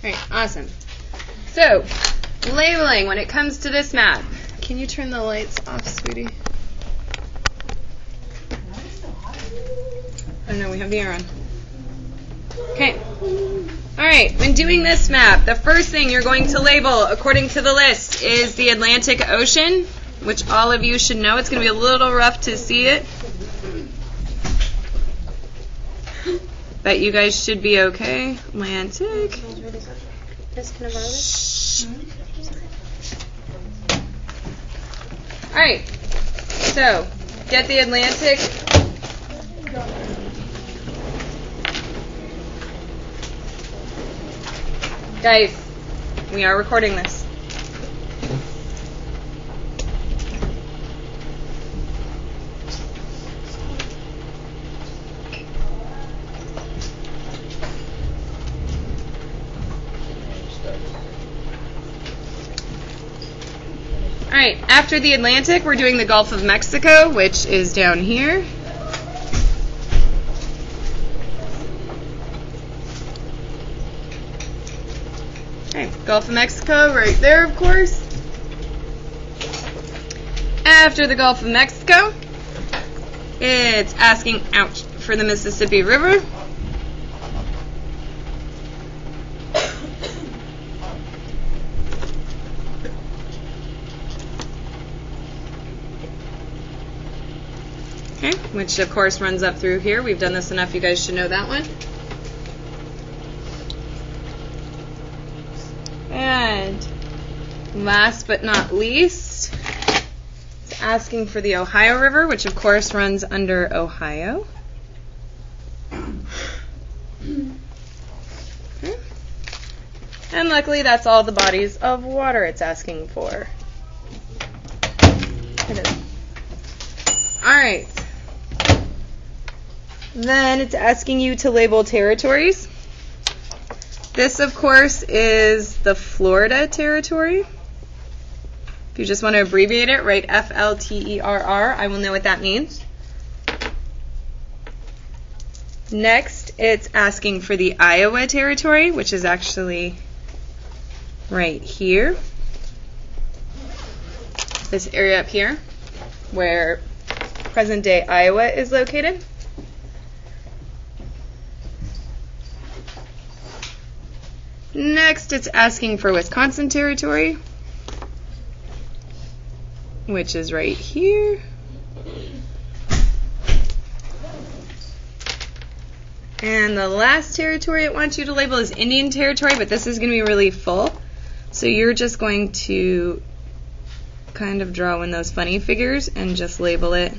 Alright, awesome. So, labeling when it comes to this map. Can you turn the lights off, sweetie? Oh no, we have the air on. Okay. Alright, when doing this map, the first thing you're going to label, according to the list, is the Atlantic Ocean, which all of you should know. It's going to be a little rough to see it, but you guys should be okay. Atlantic. Alright, so get the Atlantic. Guys, we are recording this. Alright, after the Atlantic, we're doing the Gulf of Mexico, which is down here. Okay, Gulf of Mexico right there, of course. After the Gulf of Mexico, it's asking, ouch, for the Mississippi River. Okay, which of course runs up through here. We've done this enough, you guys should know that one. And last but not least, it's asking for the Ohio River, which of course runs under Ohio. Okay. And luckily that's all the bodies of water it's asking for. Alright. Then it's asking you to label territories. This, of course, is the Florida territory. If you just want to abbreviate it, write FLTERR. I will know what that means. Next, it's asking for the Iowa territory, which is actually right here. This area up here, where present-day Iowa is located. Next, it's asking for Wisconsin territory, which is right here. And the last territory it wants you to label is Indian territory, but this is going to be really full. So you're just going to kind of draw in those funny figures and just label it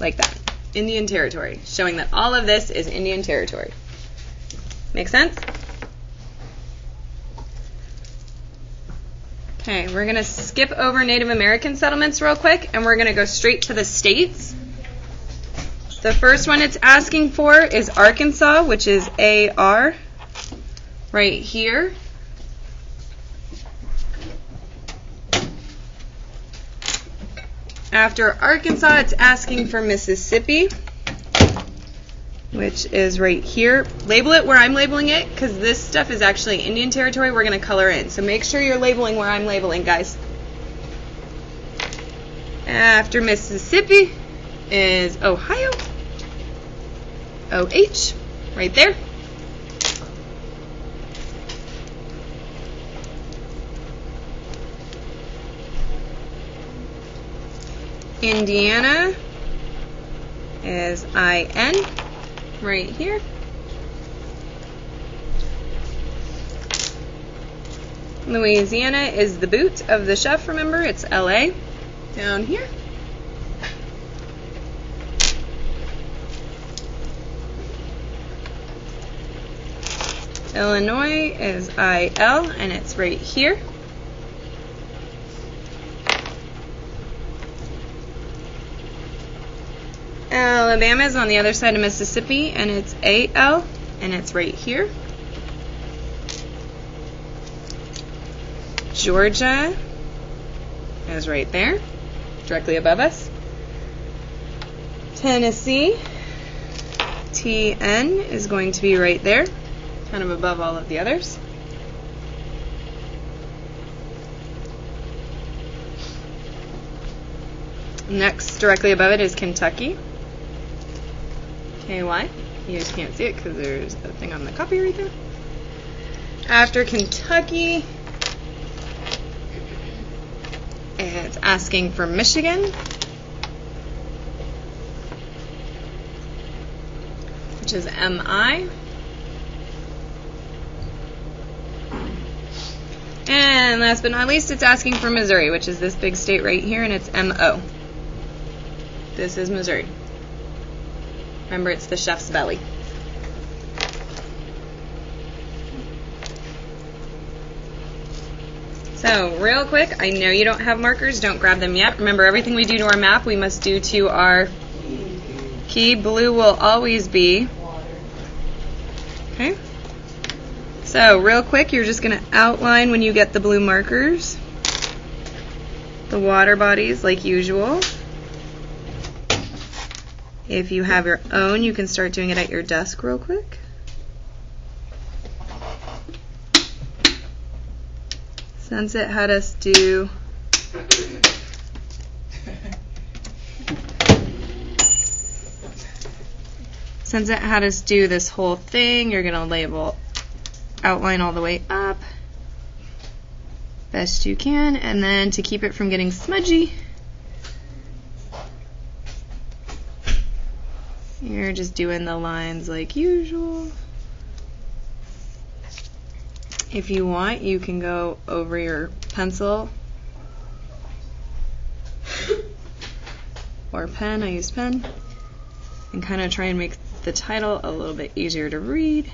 like that. Indian territory, showing that all of this is Indian territory. Make sense? Okay, we're going to skip over Native American settlements real quick, and we're going to go straight to the states. The first one it's asking for is Arkansas, which is AR, right here. After Arkansas, it's asking for Mississippi, which is right here. Label it where I'm labeling it, because this stuff is actually Indian territory we're going to color in. So make sure you're labeling where I'm labeling, guys. After Mississippi is Ohio, OH, right there. Indiana is IN, right here. Louisiana is the boot of the chef, remember, it's LA, down here. Illinois is IL, and it's right here. Alabama is on the other side of Mississippi, and it's AL, and it's right here. Georgia is right there, directly above us. Tennessee TN is going to be right there, kind of above all of the others. Next, directly above it is Kentucky. KY. You just can't see it because there's a thing on the copy right there. After Kentucky, it's asking for Michigan, which is MI. And last but not least, it's asking for Missouri, which is this big state right here, and it's MO. This is Missouri. Remember, it's the chef's belly. So, real quick, I know you don't have markers, don't grab them yet. Remember, everything we do to our map, we must do to our key. Blue will always be. Okay? So, real quick, you're just going to outline when you get the blue markers, the water bodies like usual. If you have your own, you can start doing it at your desk real quick. Since it had us do this whole thing, you're going to label outline all the way up best you can, and then to keep it from getting smudgy, you're just doing the lines like usual. If you want, you can go over your pencil or pen. I use pen, and kind of try and make the title a little bit easier to read.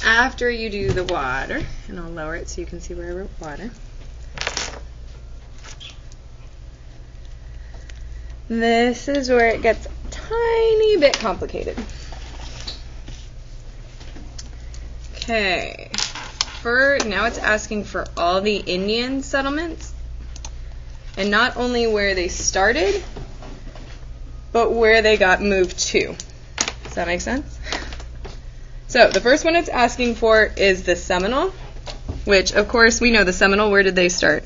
After you do the water, and I'll lower it so you can see where I wrote water. This is where it gets a tiny bit complicated. Okay, now it's asking for all the Indian settlements, and not only where they started, but where they got moved to. Does that make sense? So the first one it's asking for is the Seminole, which of course we know the Seminole, where did they start?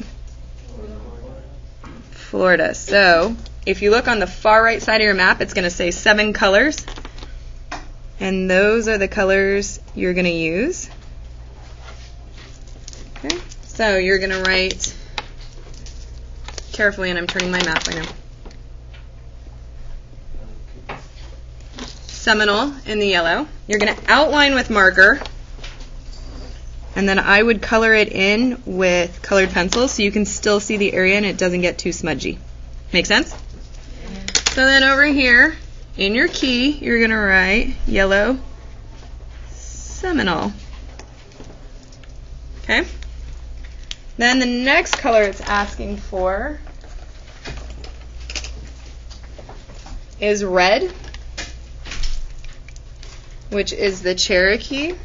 Florida. So if you look on the far right side of your map, it's going to say 7 colors. And those are the colors you're going to use. Okay. So you're going to write carefully, and I'm turning my map right now. Seminole in the yellow. You're going to outline with marker, and then I would color it in with colored pencils so you can still see the area and it doesn't get too smudgy. Make sense? So then over here in your key, you're going to write yellow Seminole. Okay? Then the next color it's asking for is red, which is the Cherokee.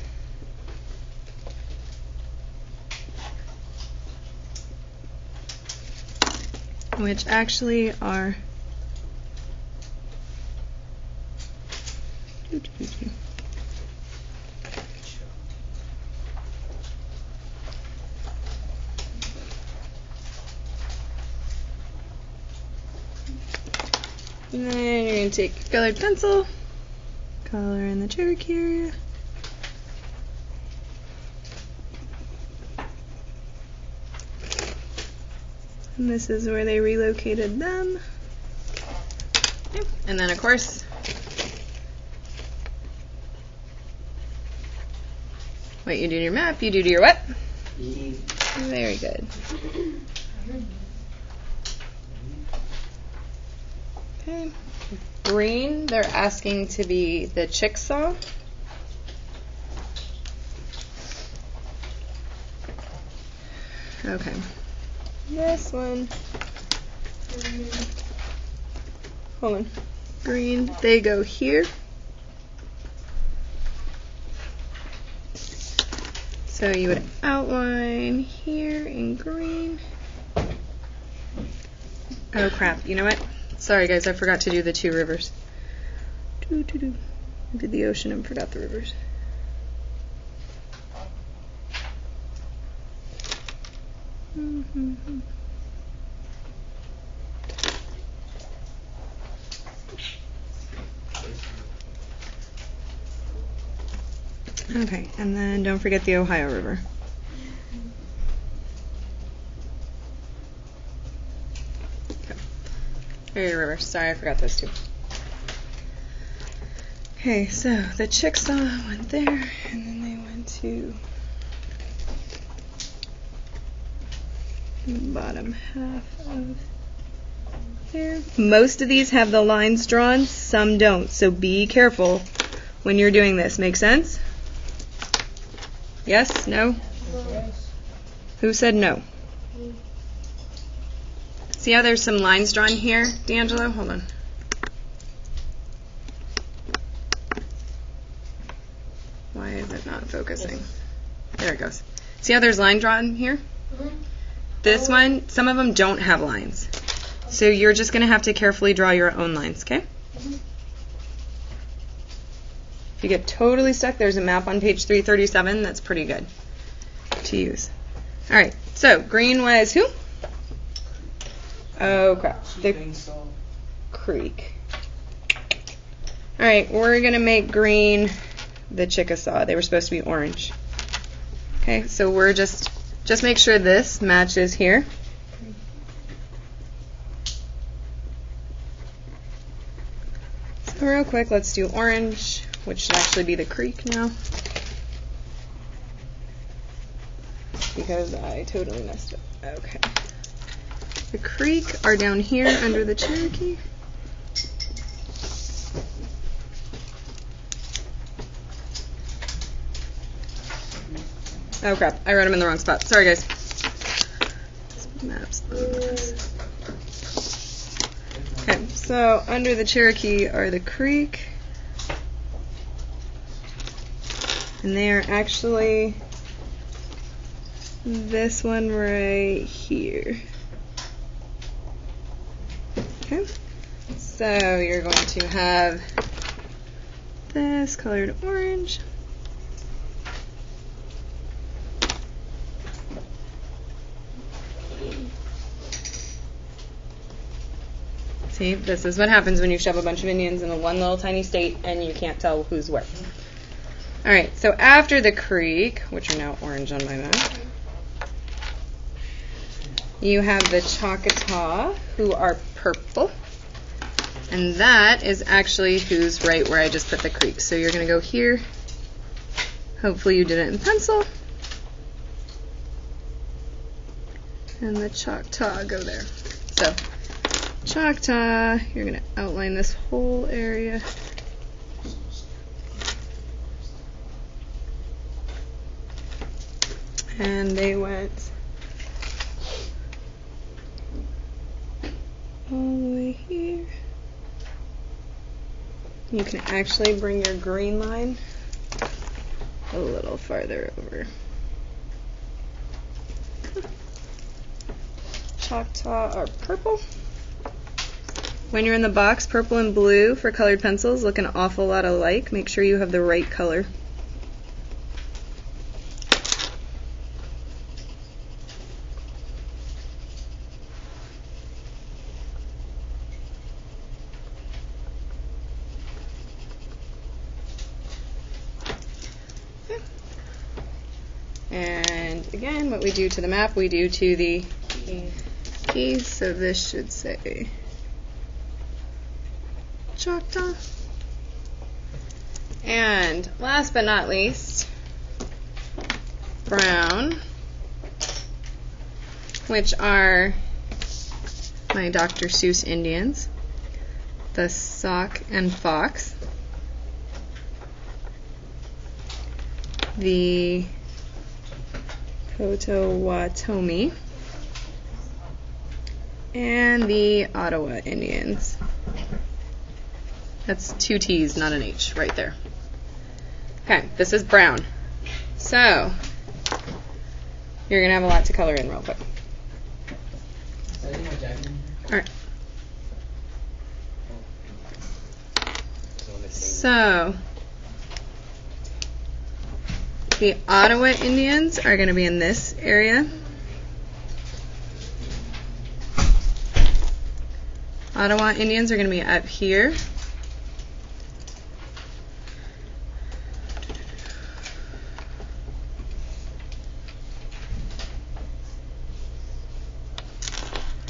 Which actually are and then you're going to take your colored pencil, color in the Cherokee area. And this is where they relocated them. Yep. And then, of course, what you do to your map, you do to your what? Very good. Okay. Green, they're asking to be the Chickasaw. Okay. This one. Hold on. Green. They go here. So you would outline here in green. Oh crap, you know what? Sorry guys, I forgot to do the two rivers. I did the ocean and forgot the rivers. Okay, and then don't forget the Ohio River. Okay. River. Sorry, I forgot those two. Okay, so the Chickasaw went there, and then they went to the bottom half of there. Most of these have the lines drawn, some don't, so be careful when you're doing this. Make sense? Yes? No? Yes. Who said no? See how there's some lines drawn here, D'Angelo? Hold on. Why is it not focusing? There it goes. See how there's line drawn here? This one, some of them don't have lines. So you're just going to have to carefully draw your own lines, okay? If you get totally stuck, there's a map on page 337 that's pretty good to use. All right, so green was who? Oh, crap. The creek. All right, we're going to make green the Chickasaw. They were supposed to be orange. Okay, so we're just make sure this matches here. So real quick, let's do orange, which should actually be the creek now, because I totally messed up. Okay. The creek are down here under the Cherokee. Oh crap, I wrote them in the wrong spot. Sorry guys. Maps. Okay, so under the Cherokee are the creek. And they are actually this one right here. Okay, so you're going to have this colored orange. See, this is what happens when you shove a bunch of Indians in one little tiny state and you can't tell who's where. All right, so after the creek, which are now orange on my map, you have the Choctaw, who are purple. And that is actually who's right where I just put the creek. So you're going to go here. Hopefully you did it in pencil. And the Choctaw go there. So Choctaw, you're going to outline this whole area. And they went all the way here. You can actually bring your green line a little farther over. Choctaw are purple. When you're in the box, purple and blue for colored pencils look an awful lot alike. Make sure you have the right color. And again, what we do to the map, we do to the keys. So this should say Choctaw. And last but not least, brown, which are my Dr. Seuss Indians, the Sauk and Fox, the Potawatomi, and the Ottawa Indians. That's 2 T's, not an H, right there. Okay, this is brown. So, you're going to have a lot to color in real quick. Alright. So, the Ottawa Indians are going to be in this area. Ottawa Indians are going to be up here.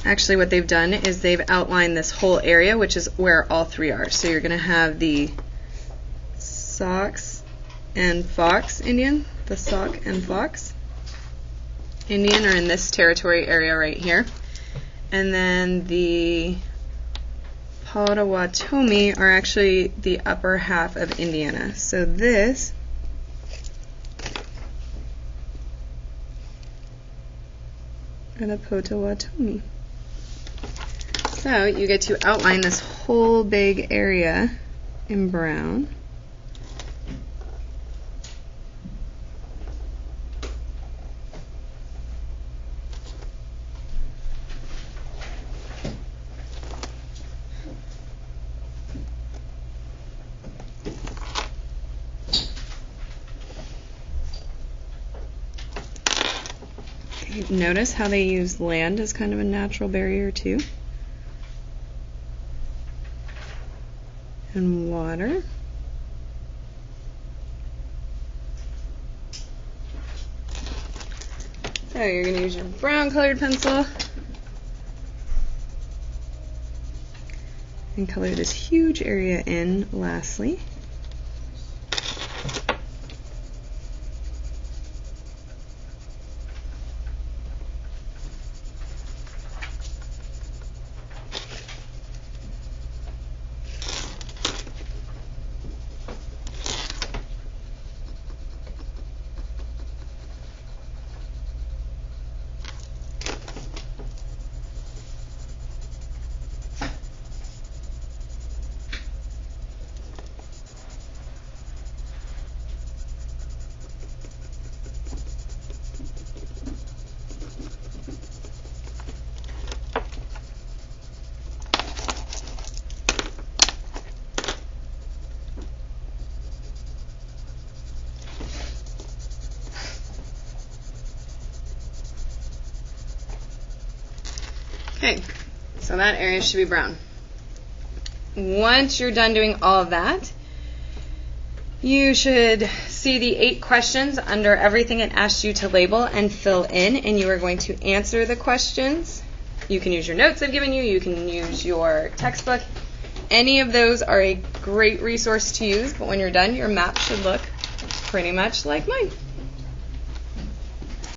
Actually, what they've done is they've outlined this whole area, which is where all 3 are. So you're going to have the Sauk and Fox Indian. The Sauk and Fox Indian are in this territory area right here. And then the Potawatomi are actually the upper half of Indiana. So this are the Potawatomi. So you get to outline this whole big area in brown. Notice how they use land as kind of a natural barrier too. And water. So you're going to use your brown colored pencil and color this huge area in lastly. Okay, so that area should be brown. Once you're done doing all of that, you should see the 8 questions under everything it asks you to label and fill in, and you are going to answer the questions. You can use your notes I've given you, you can use your textbook. Any of those are a great resource to use, but when you're done, your map should look pretty much like mine.